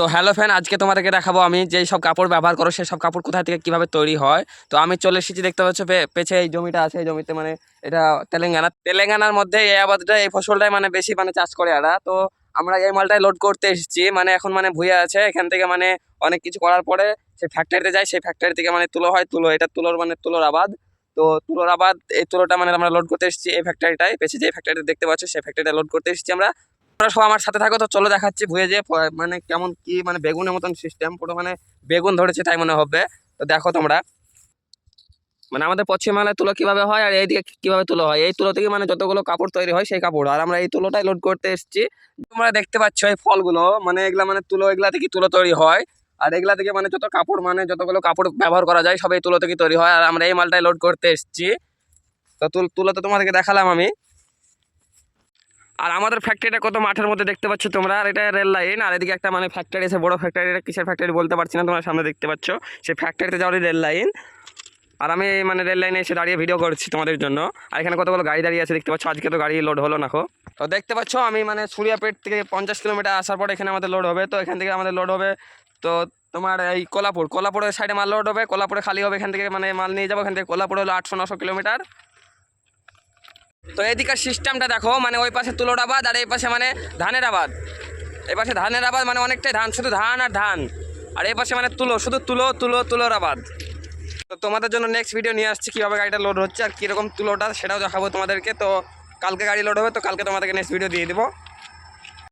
তো hello friend, আজকে তোমাদেরকে দেখাবো আমি যেই সব কাপড় ব্যবহার করো সেই সব কাপড় কোথা থেকে কিভাবে তৈরি হয়। তো আমি চলে এসেছি, দেখতে পাচ্ছ পেছে এই জমিটা আছে, এই জমিতে মানে এটা তেলেঙ্গানার মধ্যে এই আবাদটা, এই ফসলটাই মানে বেশি মানে চাষ করে এরা। তো আমরা এই মালটাই লোড করতে এসেছি, মানে এখন মানে ভুইয়া আছে, এখান থেকে মানে অনেক কিছু করার পরে সেই ফ্যাক্টরিতে যায়, সেই ফ্যাক্টরি থেকে মানে তুলো হয়, এটা তুলোর মানে তুলোর আবাদ। তো তুলোর আবাদ, এই তুলোটা মানে আমরা লোড করতে এসেছি এই ফ্যাক্টরিটাই, পেছে যে ফ্যাক্টরিটা দেখতে পাচ্ছ সেই ফ্যাক্টরিটা লোড করতে এসেছি আমরা। তোমরা সব আমার সাথে থাকো, তো চলো দেখাচ্ছি ভুয়ে যে মানে কেমন কি মানে বেগুনের মতন সিস্টেম, পুরো মানে বেগুন ধরেছে তাই মনে হবে। তো দেখো তোমরা মানে আমাদের পশ্চিমবাংলায় তুলো কিভাবে হয় আর এইদিকে কিভাবে তুলো হয়। এই তুলো থেকে মানে যতগুলো কাপড় তৈরি হয় সেই কাপড়, আর আমরা এই তুলোটাই লোড করতে এসেছি। তোমরা দেখতে পাচ্ছ এই ফলগুলো, মানে এগুলা মানে তুলো, এগুলা থেকে তুলো তৈরি হয়। আর এগুলা থেকে মানে যত কাপড়, মানে যতগুলো কাপড় ব্যবহার করা যায় সব এই তুলো থেকে তৈরি হয়, আর আমরা এই মালটাই লোড করতে এসেছি। তো তুলো তো তোমাদেরকে দেখালাম আমি। আর আমাদের ফ্যাক্টরিটা কত মাঠের মধ্যে দেখতে পাচ্ছ তোমরা, আর এটা রেল লাইন, আর এদিকে একটা মানে ফ্যাক্টরি আছে, বড় ফ্যাক্টরি। এটা কিসের ফ্যাক্টরি বলতে পারছি না, তোমরা সামনে দেখতে পাচ্ছ সেই ফ্যাক্টরিতে যাওয়ারই রেল লাইন। আর আমি মানে রেল লাইনে এসে দাঁড়িয়ে ভিডিও করছি তোমাদের জন্য। আর এখানে কতগুলো গাড়ি দাঁড়িয়ে আছে দেখতে পাচ্ছ, আজকে তো গাড়ি লোড হলো না। তো দেখতে পাচ্ছ আমি মানে সুরিয়াপেট থেকে 50 কিলোমিটার আসার পর এখানে আমাদের লোড হবে। তো এখান থেকে আমাদের লোড হবে তো তোমার এই কোলাপুরের সাইডে মাল লোড হবে, কোলাপুরে খালি হবে, এখান থেকে মানে মাল নিয়ে যাবো। এখান থেকে কোলাপুর হলো 800-900 কিলোমিটার। তো এদিকের সিস্টেমটা দেখো, মানে ওই পাশে তুলোর আবাদ আর এই পাশে মানে ধানের আবাদ। এই পাশে ধানের আবাদ, মানে অনেকটাই ধান, শুধু ধান আর ধান। আর এই পাশে মানে তুলো, শুধু তুলোর আবাদ। তো তোমাদের জন্য নেক্সট ভিডিও নিয়ে আসছি কীভাবে গাড়িটা লোড হচ্ছে আর কীরকম তুলোটা, সেটাও দেখাবো তোমাদেরকে। তো কালকে গাড়ি লোড হবে, তো কালকে তোমাদেরকে নেক্সট ভিডিও দিয়ে দেবো।